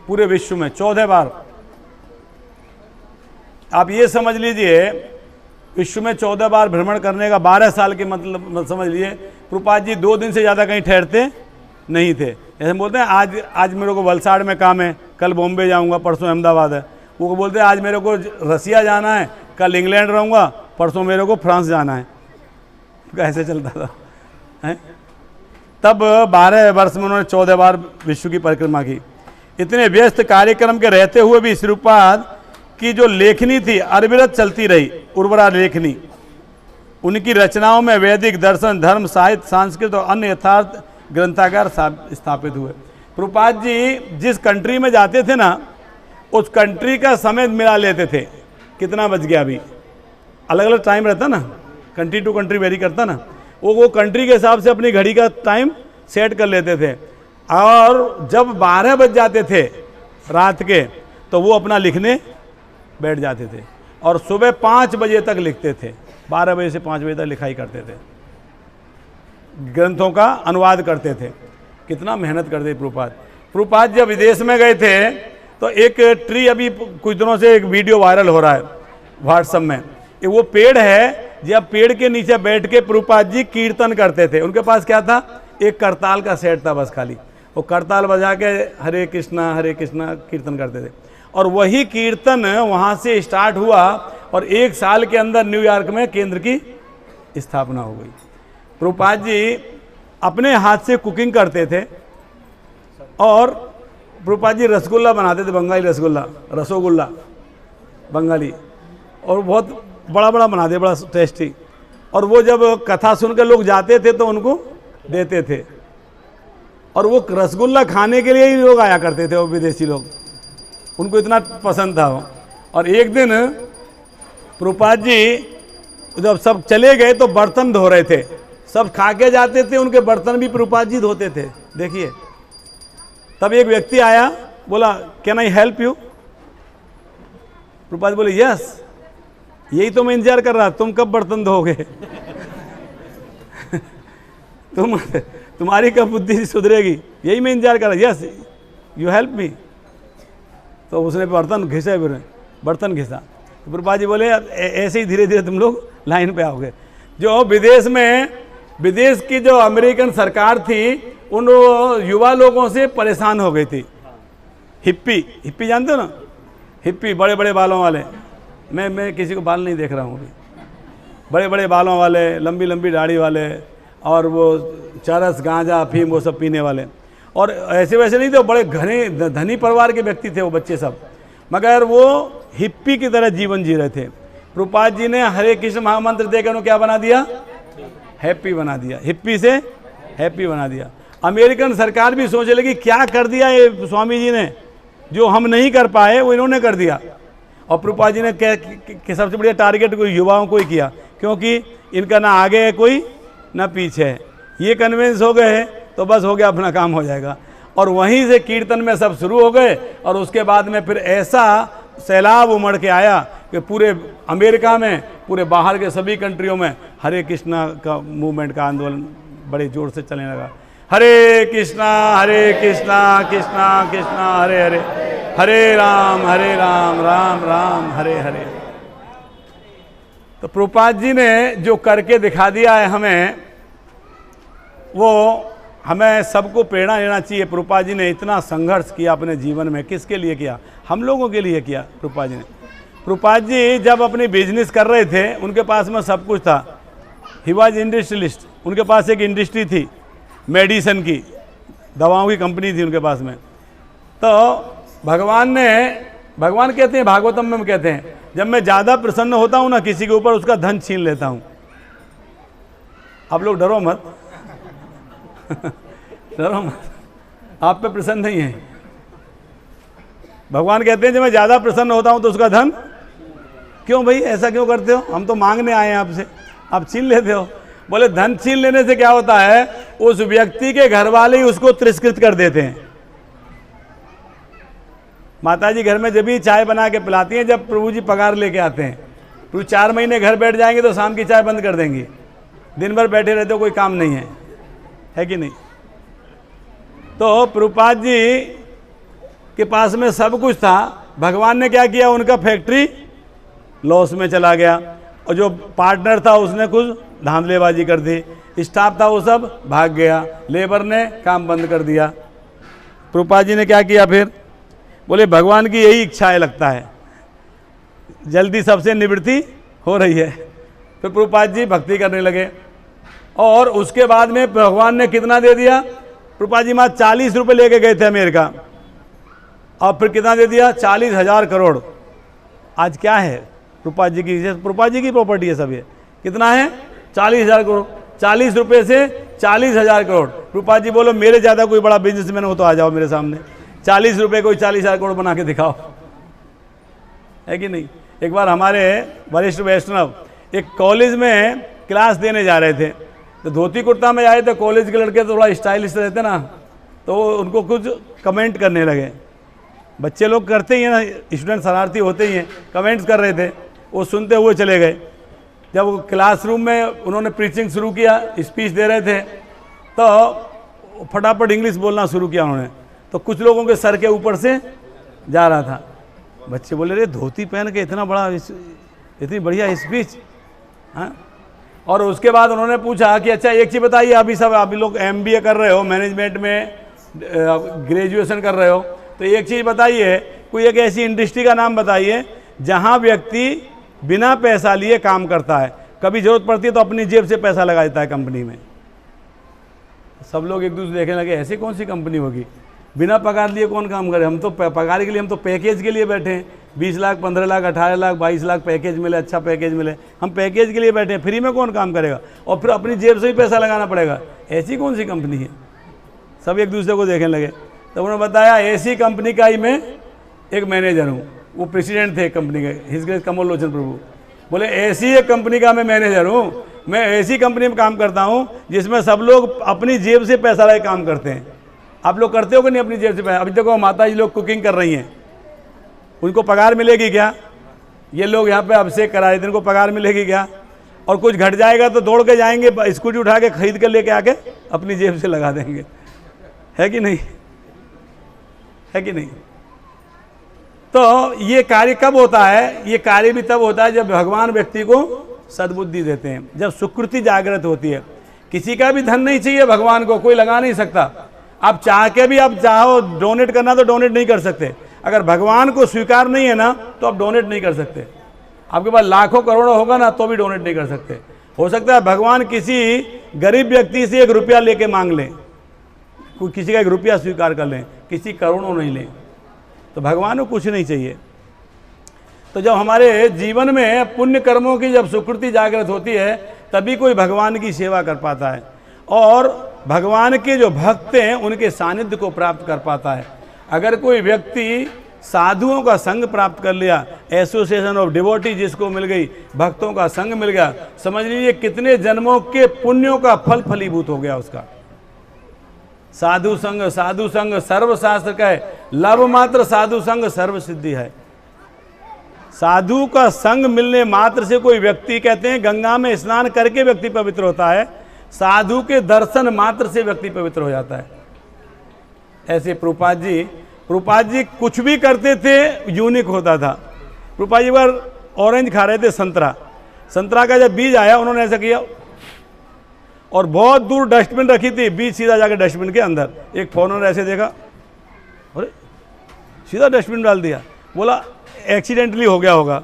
पूरे विश्व में 14 बार। आप ये समझ लीजिए, विश्व में 14 बार भ्रमण करने का 12 साल के मतलब समझ लीजिए, प्रभुपाद जी 2 दिन से ज़्यादा कहीं ठहरते नहीं थे। जैसे बोलते हैं आज मेरे को वलसाड़ में काम है, कल बॉम्बे जाऊंगा, परसों अहमदाबाद है। वो बोलते हैं आज मेरे को रसिया जाना है, कल इंग्लैंड रहूँगा, परसों मेरे को फ्रांस जाना है। कैसे चलता था है? तब 12 वर्ष में उन्होंने 14 बार विश्व की परिक्रमा की। इतने व्यस्त कार्यक्रम के रहते हुए भी श्री प्रभुपाद की जो लेखनी थी अविरत चलती रही, उर्वरा लेखनी। उनकी रचनाओं में वैदिक दर्शन, धर्म, साहित्य, संस्कृत और अन्य यथार्थ ग्रंथागार स्थापित हुए। प्रभुपाद जी जिस कंट्री में जाते थे ना, उस कंट्री का समय मिला लेते थे, कितना बज गया अभी, अलग अलग टाइम रहता ना, कंट्री टू कंट्री वेरी करता ना, वो कंट्री के हिसाब से अपनी घड़ी का टाइम सेट कर लेते थे। और जब 12 बज जाते थे रात के, तो वो अपना लिखने बैठ जाते थे और सुबह 5 बजे तक लिखते थे। 12 बजे से 5 बजे तक लिखाई करते थे, ग्रंथों का अनुवाद करते थे। कितना मेहनत करते प्रभुपाद। प्रभुपाद जब विदेश में गए थे तो एक ट्री, अभी कुछ दिनों से एक वीडियो वायरल हो रहा है व्हाट्सएप में, वो पेड़ है, जब पेड़ के नीचे बैठ के प्रभुपाद जी कीर्तन करते थे। उनके पास क्या था, एक करताल का सेट था बस खाली, वो करताल बजा के हरे कृष्णा कीर्तन करते थे। और वही कीर्तन वहाँ से स्टार्ट हुआ और 1 साल के अंदर न्यूयॉर्क में केंद्र की स्थापना हो गई। प्रभुपाद जी अपने हाथ से कुकिंग करते थे और प्रभुपाद जी रसगुल्ला बनाते थे, बंगाली रसोगुल्ला बंगाली, और बहुत बड़ा बड़ा बनाते, बड़ा टेस्टी। और वो जब कथा सुनकर लोग जाते थे तो उनको देते थे, और वो रसगुल्ला खाने के लिए ही लोग आया करते थे, वो विदेशी लोग, उनको इतना पसंद था वो। और एक दिन प्रभुपाद जी जब सब चले गए तो बर्तन धो रहे थे, सब खा के जाते थे, उनके बर्तन भी प्रभुपाद जी धोते थे। देखिए, तब एक व्यक्ति आया, बोला can I help you. Prabhupada बोले यस, यही तो मैं इंतजार कर रहा, तुम कब बर्तन धोगे तुम्हारी कब बुद्धि सुधरेगी, यही मैं इंतजार कर रहा। Yes you help me. तो उसने बर्तन घिसा, बर्तन घिसा। तो प्रभुपाद जी बोले ऐसे ही धीरे धीरे तुम लोग लाइन पे आओगे। जो विदेश की जो अमेरिकन सरकार थी, उन युवा लोगों से परेशान हो गई थी। हिप्पी जानते हो ना, हिप्पी बड़े बड़े बालों वाले, मैं किसी को बाल नहीं देख रहा हूँ अभी, बड़े बड़े बालों वाले, लंबी लंबी दाढ़ी वाले, और वो चरस, गांजा, अफीम वो सब पीने वाले। और ऐसे वैसे नहीं थे, बड़े घने धनी परिवार के व्यक्ति थे वो बच्चे सब, मगर वो हिप्पी की तरह जीवन जी रहे थे। प्रभुपाद जी ने हरे कृष्ण महामंत्र देकर उन्हें क्या बना दिया, हैप्पी बना दिया, हिप्पी से हैप्पी बना दिया। अमेरिकन सरकार भी सोचने लगी क्या कर दिया ये स्वामी जी ने, जो हम नहीं कर पाए वो इन्होंने कर दिया। और प्रभुपाद जी ने सबसे बढ़िया टारगेट कोई युवाओं को ही किया, क्योंकि इनका ना आगे है कोई ना पीछे है। ये कन्विंस हो गए तो बस हो गया, अपना काम हो जाएगा। और वहीं से कीर्तन में सब शुरू हो गए। और उसके बाद में फिर ऐसा सैलाब उमड़ के आया कि पूरे अमेरिका में, पूरे बाहर के सभी कंट्रियों में हरे कृष्णा का मूवमेंट का आंदोलन बड़े जोर से चलने लगा। हरे कृष्णा कृष्णा कृष्णा हरे हरे, हरे राम राम राम हरे हरे। तो प्रभुपाद जी ने जो करके दिखा दिया है हमें, वो हमें सबको प्रेरणा लेना चाहिए। प्रभुपाद जी ने इतना संघर्ष किया अपने जीवन में, किसके लिए किया? हम लोगों के लिए किया प्रभुपाद जी ने। प्रभुपाद जी जब अपनी बिजनेस कर रहे थे, उनके पास में सब कुछ था। ही वॉज इंडस्ट्रियलिस्ट, उनके पास एक इंडस्ट्री थी, मेडिसिन की, दवाओं की कंपनी थी उनके पास में। तो भगवान कहते हैं, भागवतम में कहते हैं, जब मैं ज़्यादा प्रसन्न होता हूँ ना किसी के ऊपर, उसका धन छीन लेता हूँ। आप लोग डरो मत डरो मत, आप पे प्रसन्न नहीं है। भगवान कहते हैं जब मैं ज़्यादा प्रसन्न होता हूँ तो उसका धन, क्यों भाई ऐसा क्यों करते हो? हम तो मांगने आए हैं आपसे, आप छीन लेते हो। बोले धन छीन लेने से क्या होता है, उस व्यक्ति के घर वाले ही उसको तिरस्कृत कर देते हैं। माताजी घर में जब भी चाय बना के पिलाती हैं जब प्रभु जी पगार लेके आते हैं। प्रभु 4 महीने घर बैठ जाएंगे तो शाम की चाय बंद कर देंगी, दिन भर बैठे रहते हो, कोई काम नहीं है कि नहीं? तो प्रभुपाद जी के पास में सब कुछ था। भगवान ने क्या किया, उनका फैक्ट्री लॉस में चला गया, और जो पार्टनर था उसने कुछ धांधलेबाजी कर दी, स्टाफ था वो सब भाग गया, लेबर ने काम बंद कर दिया। प्रभुपाद जी ने क्या किया फिर? बोले भगवान की यही इच्छा है, लगता है जल्दी सबसे निवृत्ति हो रही है। फिर प्रभुपाद जी भक्ति करने लगे, और उसके बाद में भगवान ने कितना दे दिया? प्रभुपाद जी महाराज 40 रुपये लेके गए थे अमेरिका, और फिर कितना दे दिया? 40,000 करोड़। आज क्या है प्रभुपाद जी की? प्रभुपाद जी की प्रॉपर्टी है सब। ये कितना है? 40,000 करोड़। 40 रुपये से 40,000 करोड़। प्रभुपाद जी बोलो मेरे ज़्यादा कोई बड़ा बिजनेसमैन हो तो आ जाओ मेरे सामने, 40 रुपये कोई 40,000 करोड़ बना के दिखाओ, है कि नहीं? एक बार हमारे वरिष्ठ वैष्णव एक कॉलेज में क्लास देने जा रहे थे, तो धोती कुर्ता में आए थे। कॉलेज के लड़के तो थोड़ा स्टाइलिश रहते ना, तो उनको कुछ कमेंट करने लगे। बच्चे लोग करते ही हैं ना, स्टूडेंट शरारती होते ही हैं, कमेंट्स कर रहे थे। वो सुनते हुए चले गए। जब वो क्लासरूम में उन्होंने प्रीचिंग शुरू किया, स्पीच दे रहे थे, तो फटाफट इंग्लिश बोलना शुरू किया उन्होंने। तो कुछ लोगों के सर के ऊपर से जा रहा था। बच्चे बोले रे धोती पहन के इतना बड़ा, इतनी बढ़िया स्पीच, हाँ। और उसके बाद उन्होंने पूछा कि अच्छा एक चीज़ बताइए, अभी लोग MBA कर रहे हो, मैनेजमेंट में ग्रेजुएशन कर रहे हो, तो एक चीज़ बताइए, कोई एक ऐसी इंडस्ट्री का नाम बताइए जहाँ व्यक्ति बिना पैसा लिए काम करता है, कभी जरूरत पड़ती है तो अपनी जेब से पैसा लगा देता है कंपनी में। सब लोग एक दूसरे देखने लगे, ऐसी कौन सी कंपनी होगी, बिना पगार लिए कौन काम करे? हम तो पगार के लिए, हम तो पैकेज के लिए बैठे हैं। 20 लाख, 15 लाख, 18 लाख, 22 लाख पैकेज मिले, अच्छा पैकेज मिले, हम पैकेज के लिए बैठे हैं। फ्री में कौन काम करेगा? और फिर अपनी जेब से ही पैसा लगाना पड़ेगा। ऐसी कौन सी कंपनी है? सब एक दूसरे को देखने लगे। तो उन्होंने बताया ऐसी कंपनी का ही मैं एक मैनेजर हूँ। वो प्रेसिडेंट थे कंपनी के, हिज ग्रेस कमल लोचन प्रभु। बोले ऐसी एक कंपनी का मैं मैनेजर हूँ, मैं ऐसी कंपनी में काम करता हूँ जिसमें सब लोग अपनी जेब से पैसा लगा काम करते हैं। आप लोग करते हो कि नहीं अपनी जेब से पैसा? अभी देखो माता जी लोग कुकिंग कर रही हैं, उनको पगार मिलेगी क्या? ये लोग यहाँ पे अभिषेक करा रहे थे, इनको पगार मिलेगी क्या? और कुछ घट जाएगा तो दौड़ के जाएंगे, स्कूटी उठा के खरीद कर लेके आके अपनी जेब से लगा देंगे, है कि नहीं? है कि नहीं? तो ये कार्य कब होता है? ये कार्य भी तब होता है जब भगवान व्यक्ति को सद्बुद्धि देते हैं, जब सुकृति जागृत होती है। किसी का भी धन नहीं चाहिए भगवान को, कोई लगा नहीं सकता। आप चाह के भी, आप चाहो डोनेट करना तो डोनेट नहीं कर सकते। अगर भगवान को स्वीकार नहीं है ना तो आप डोनेट नहीं कर सकते। आपके पास लाखों करोड़ों होगा ना तो भी डोनेट नहीं कर सकते। हो सकता है भगवान किसी गरीब व्यक्ति से 1 रुपया लेके मांग लें, कोई किसी का 1 रुपया स्वीकार कर लें, किसी करोड़ों नहीं लें, तो भगवान को कुछ नहीं चाहिए। तो जब हमारे जीवन में पुण्य कर्मों की जब सुकृति जागृत होती है तभी कोई भगवान की सेवा कर पाता है, और भगवान के जो भक्त हैं उनके सानिध्य को प्राप्त कर पाता है। अगर कोई व्यक्ति साधुओं का संग प्राप्त कर लिया, एसोसिएशन ऑफ डिवोटी जिसको मिल गई, भक्तों का संग मिल गया, समझ लीजिए कितने जन्मों के पुण्यों का फल फलीभूत हो गया उसका। साधु संग सर्वशास्त्र का है, लव मात्र साधु संग सर्व सिद्धि है। साधु का संग मिलने मात्र से कोई व्यक्ति, कहते हैं गंगा में स्नान करके व्यक्ति पवित्र होता है, साधु के दर्शन मात्र से व्यक्ति पवित्र हो जाता है। ऐसे प्रभुपाद जी कुछ भी करते थे यूनिक होता था। प्रभुपाद जी बार ऑरेंज खा रहे थे, संतरा का जब बीज आया उन्होंने ऐसा किया और बहुत दूर डस्टबिन रखी थी, बीज सीधा जाकर डस्टबिन के अंदर। एक फॉरनर ऐसे देखा, अरे सीधा डस्टबिन डाल दिया, बोला एक्सीडेंटली हो गया होगा,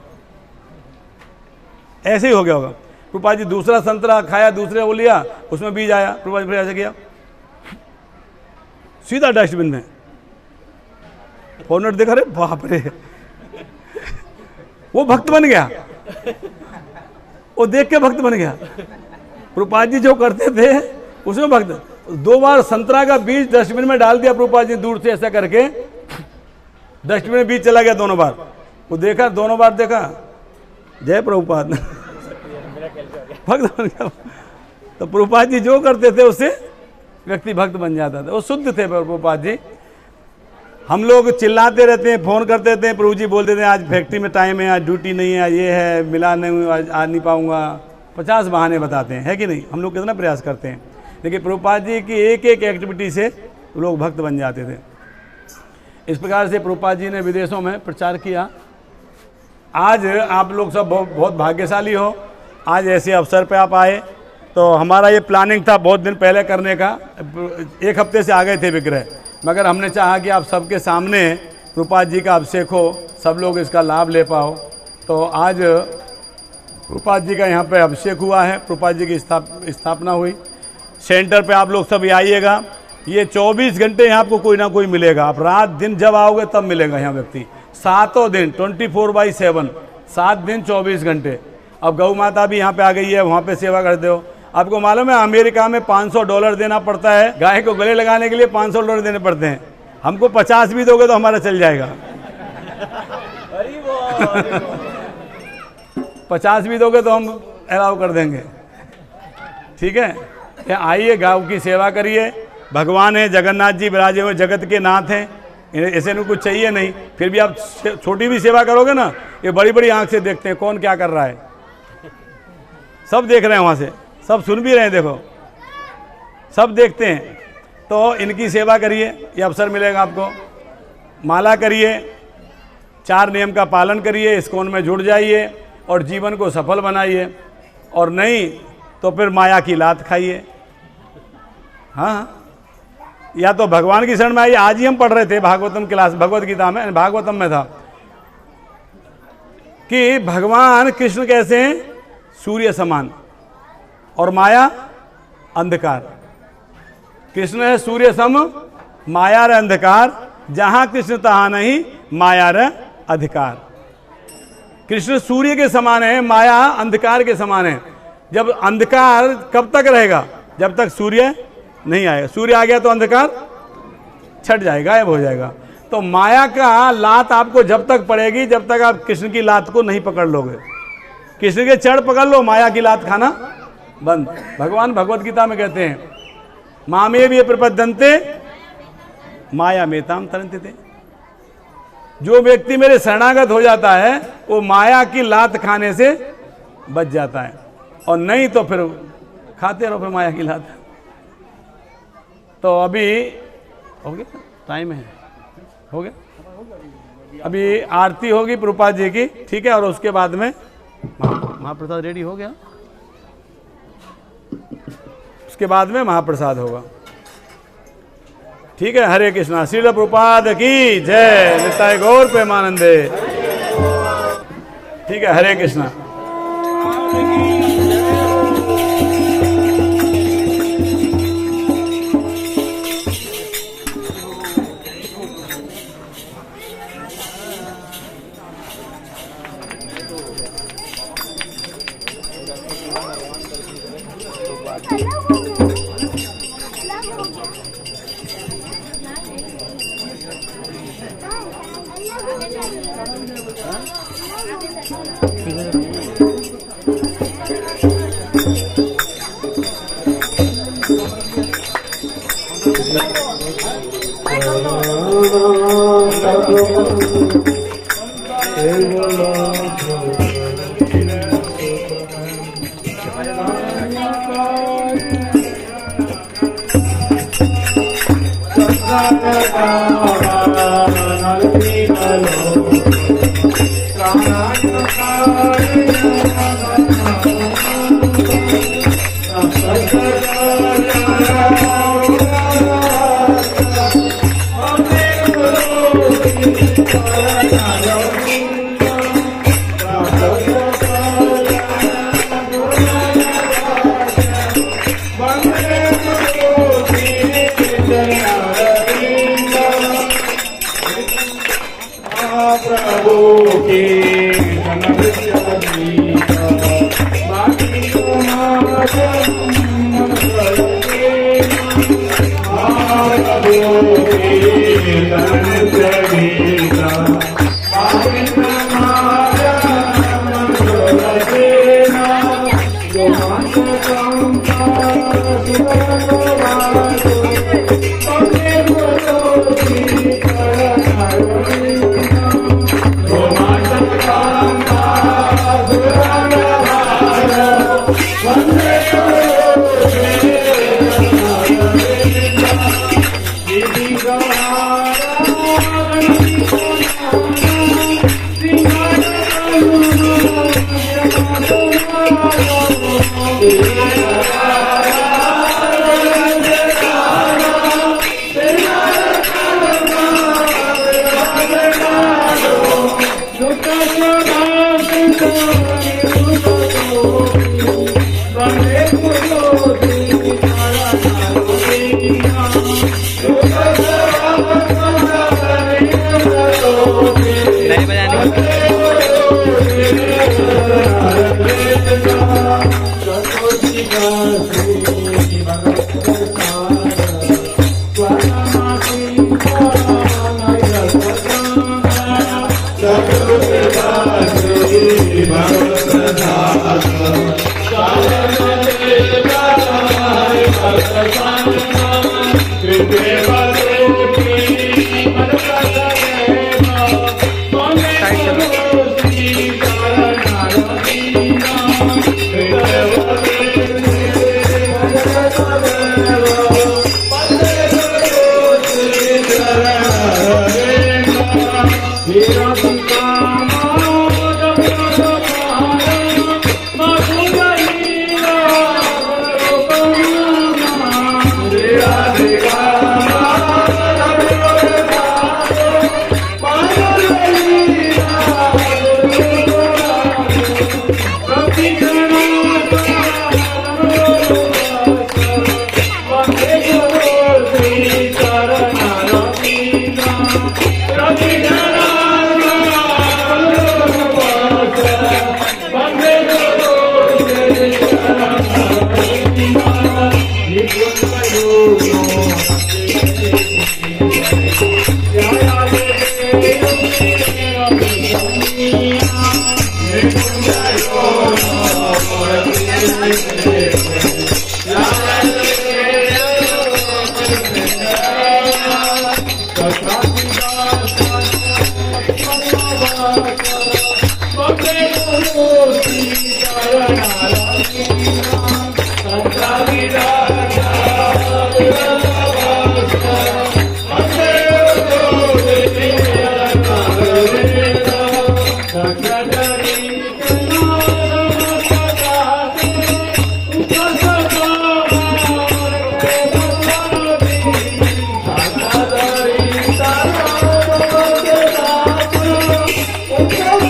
ऐसे ही हो गया होगा। प्रभुपाद जी दूसरा संतरा खाया, दूसरे वो लिया, उसमें बीज आया, प्रभुपाद जी फिर ऐसे किया, सीधा डस्टबिन में। फॉरनर देखा, अरे बाप रे, वो भक्त बन गया, वो देख के भक्त बन गया। प्रभुपाद जी जो करते थे उसमें भक्त। 2 बार संतरा का बीज डस्टबिन में डाल दिया प्रभुपाद जी, दूर से ऐसा करके डस्टबिन में बीज चला गया दोनों बार। वो देखा, दोनों बार देखा, जय प्रभुपाद, भक्त बन गया। तो प्रभुपाद जी जो करते थे उससे व्यक्ति भक्त बन जाता था, वो शुद्ध थे प्रभुपाद जी। हम लोग चिल्लाते रहते हैं, फोन करते थे, प्रभु जी बोलते थे आज फैक्ट्री में टाइम है, आज ड्यूटी नहीं है, आज ये है, मिला नहीं, आज आ नहीं पाऊंगा, 50 बहाने बताते हैं, है कि नहीं। हम लोग कितना प्रयास करते हैं, लेकिन प्रभुपाद जी की एक एक एक्टिविटी से लोग भक्त बन जाते थे। इस प्रकार से प्रभुपाद जी ने विदेशों में प्रचार किया। आज आप लोग सब बहुत भाग्यशाली हो, आज ऐसे अवसर पे आप आए। तो हमारा ये प्लानिंग था बहुत दिन पहले करने का, 1 हफ्ते से आ गए थे विग्रह, मगर हमने चाहा कि आप सबके सामने प्रभुपाद जी का अभिषेक हो, सब लोग इसका लाभ ले पाओ। तो आज प्रभुपाद जी का यहाँ पे अभिषेक हुआ है, प्रभुपाद जी की स्थापना हुई। सेंटर पे आप लोग सब आइएगा, ये 24 घंटे यहाँ आपको कोई ना कोई मिलेगा। आप रात दिन जब आओगे तब मिलेगा यहाँ व्यक्ति, 7 दिन 24/7, 7 दिन 24 घंटे। अब गौ माता भी यहाँ पे आ गई है, वहाँ पे सेवा करते हो। आपको मालूम है अमेरिका में $500 देना पड़ता है, गाय को गले लगाने के लिए $500 देने पड़ते हैं। हमको 50 भी दोगे तो हमारा चल जाएगा। 50 भी दोगे तो हम अलाउ कर देंगे, ठीक है। आइए, गाँव की सेवा करिए। भगवान है, जगन्नाथ जी विराजे हुए जगत के नाथ हैं, ऐसे में कुछ चाहिए नहीं। फिर भी आप छोटी भी सेवा करोगे ना, ये बड़ी बड़ी आंख से देखते हैं कौन क्या कर रहा है, सब देख रहे हैं, वहाँ से सब सुन भी रहे हैं, देखो सब देखते हैं। तो इनकी सेवा करिए, ये अवसर मिलेगा आपको। माला करिए, 4 नियम का पालन करिए, इस्कॉन में जुड़ जाइए और जीवन को सफल बनाइए। और नहीं तो फिर माया की लात खाइए। हाँ, या तो भगवान की शरण में आइए। आज ही हम पढ़ रहे थे भागवतम क्लास, भगवत गीता में, भागवतम में था कि भगवान कृष्ण कैसे हैं, सूर्य समान, और माया अंधकार। कृष्ण है सूर्य सम, माया रे अंधकार, जहां कृष्ण तहां नहीं, माया रे अधिकार। कृष्ण सूर्य के समान है, माया अंधकार के समान है। जब अंधकार कब तक रहेगा, जब तक सूर्य नहीं आएगा। सूर्य आ गया तो अंधकार छट जाएगा, गायब हो जाएगा। तो माया का लात आपको जब तक पड़ेगी, जब तक आप कृष्ण की लात को नहीं पकड़ लोगे। कृष्ण के चढ़ पकड़ लो, माया की लात खाना बंद। भगवान भगवत गीता में कहते हैं, मामेव ये प्रपद्यन्ते माया मेताम तरन्ते। जो व्यक्ति मेरे शरणागत हो जाता है वो माया की लात खाने से बच जाता है, और नहीं तो फिर खाते रहो फिर माया की लात। तो अभी हो गया, टाइम है, हो गया। अभी आरती होगी प्रभुपाद जी की, ठीक है, और उसके बाद में महाप्रसाद रेडी हो गया, उसके बाद में महाप्रसाद होगा, ठीक है। हरे कृष्णा। श्रील प्रभुपाद की जय। निताय गौर प्रेमानंदे। ठीक है, हरे Krishna. Thank you. Thank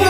you.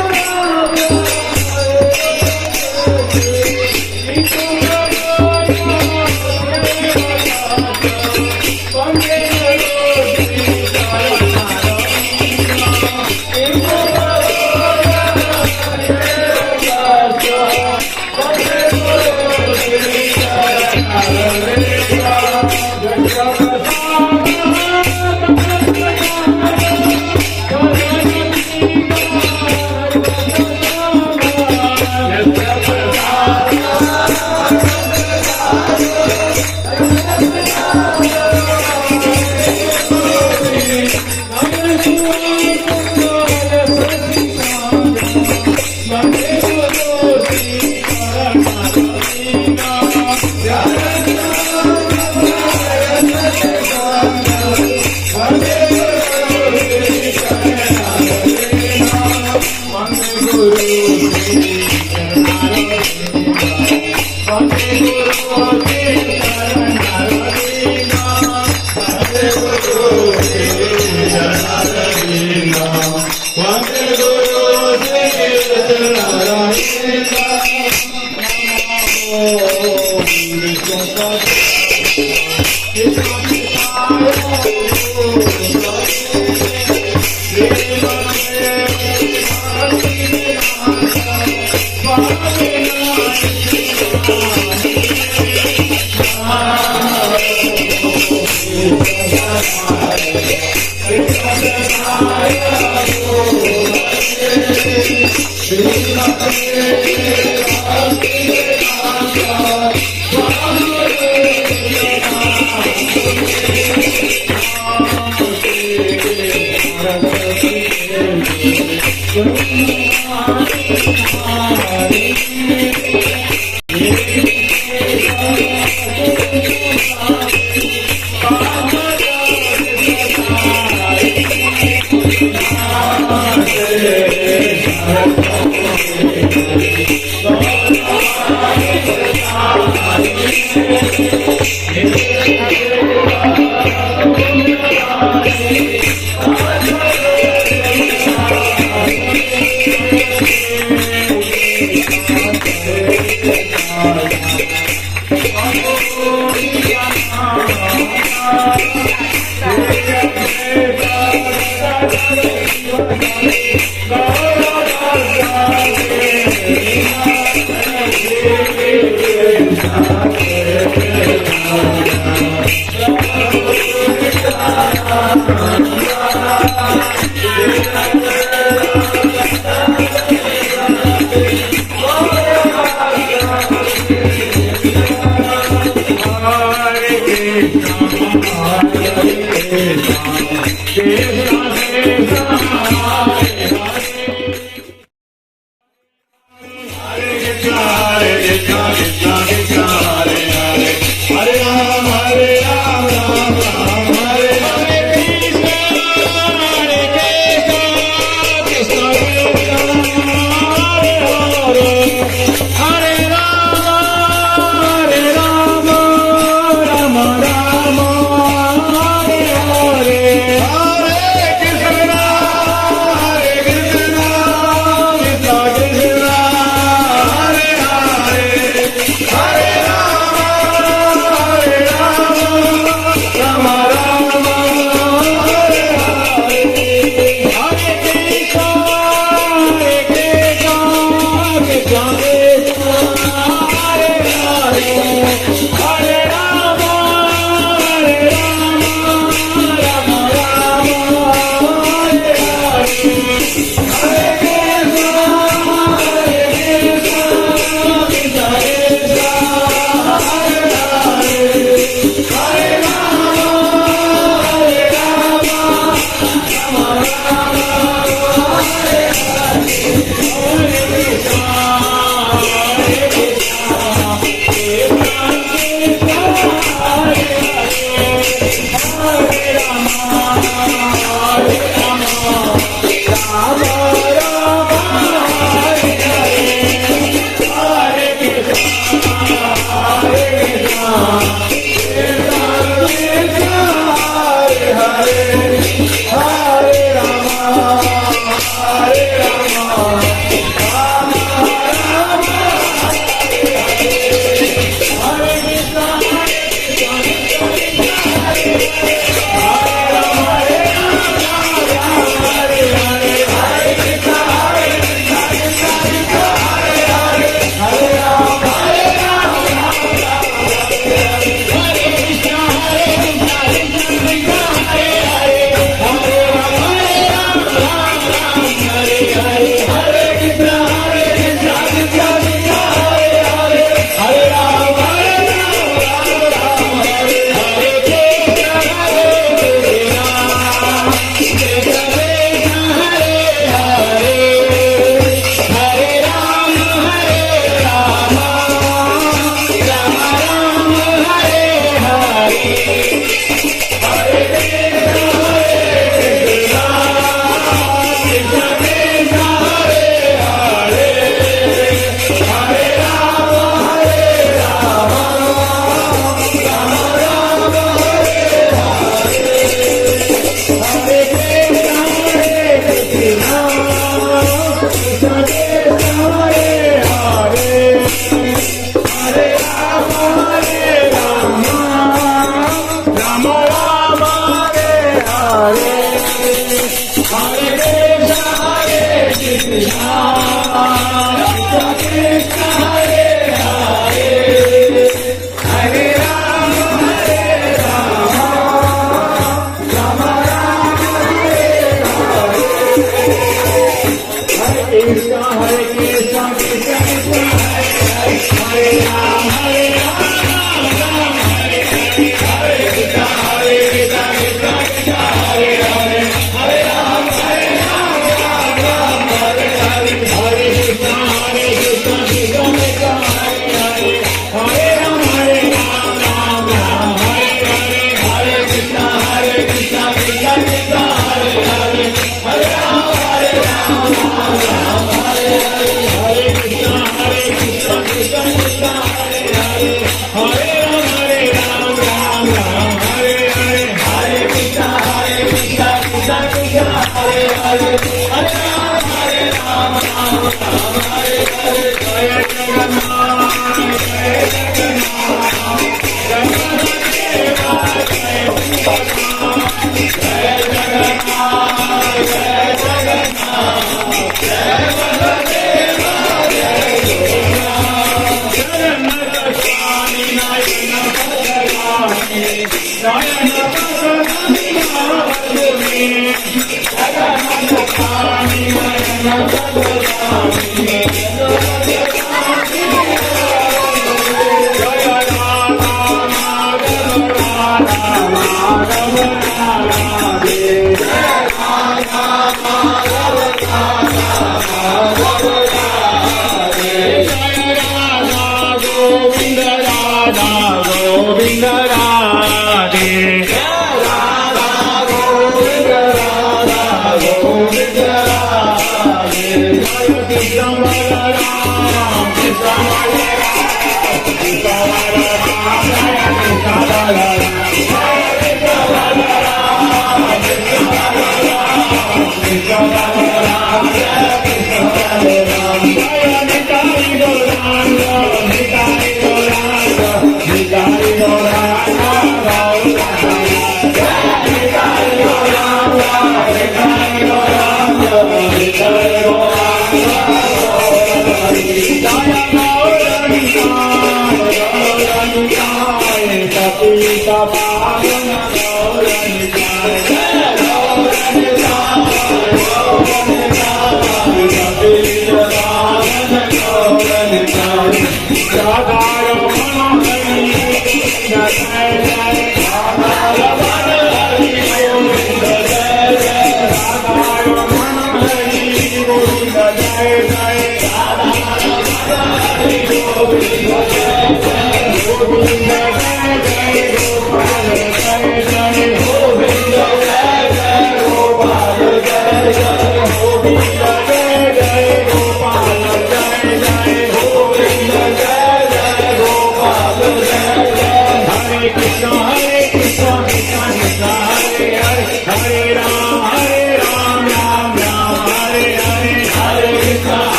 Hare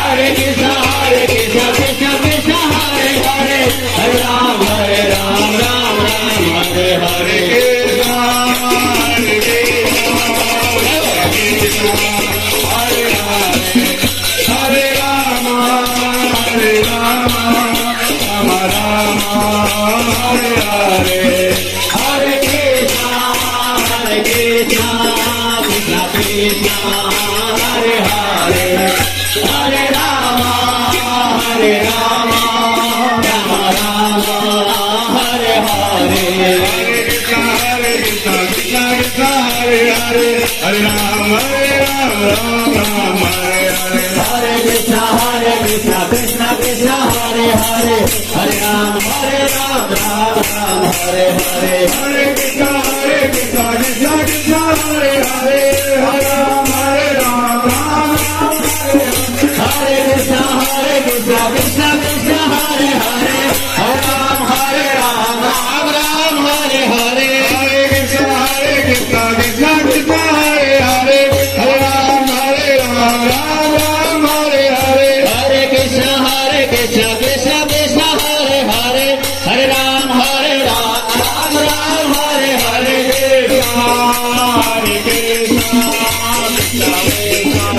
Hare Krishna, Krishna Krishna, Hare Ram, Ram Ram, Hare Hare. Hare Krishna, Krishna Krishna, Hare Hare. Hare Ram, Ram Ram, Hare Hare. Hare Krishna, Krishna Krishna, Hare Hare. Hare Ram, Ram Ram, Hare Hare. Hare Krishna, Krishna Krishna, Hare Hare. Hare Ram, Ram Ram, Hare Hare. Hare Krishna, Krishna Krishna, Hare Hare. Hare Ram, Ram Ram, Hare Hare. Hare Krishna, Krishna Krishna, Hare Hare. Hare Ram, Ram Ram, Hare Hare. Hare Krishna, Krishna Krishna, Hare Hare. Hare Ram, Hare Ram, Ram Ram, Hare Hare. Hare Krishna, Krishna Krishna, Hare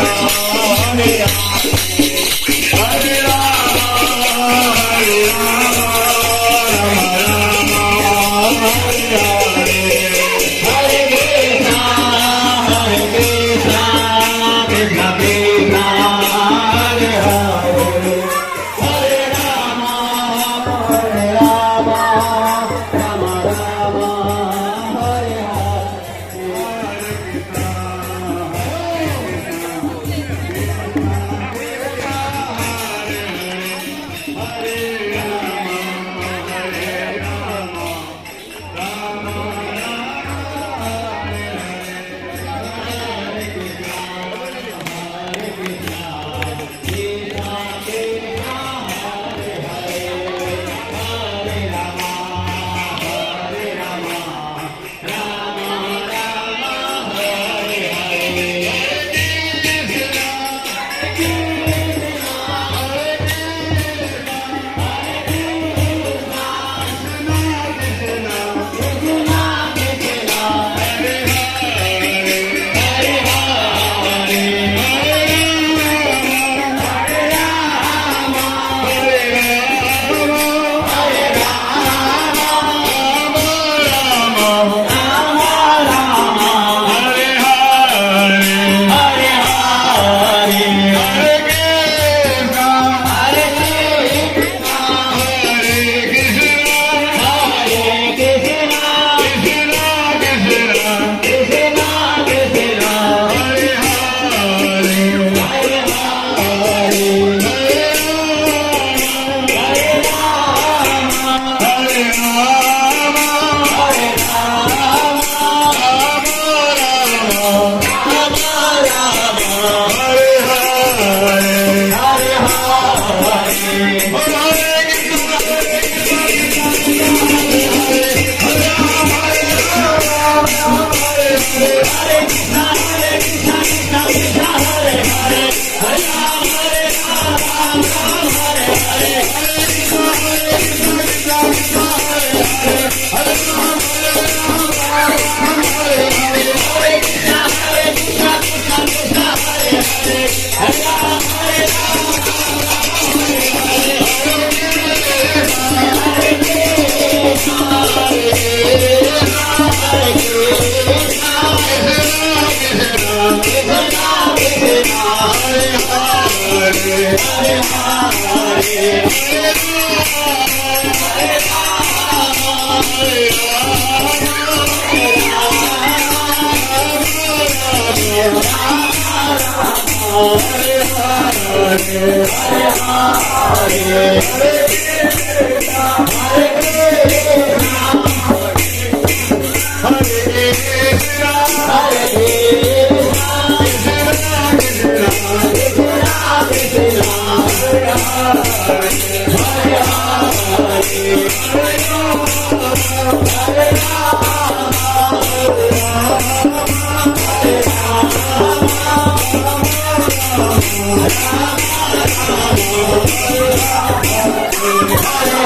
Hare. Hare Ram, Hare Ram, Ram Ram, Hare Hare. Hare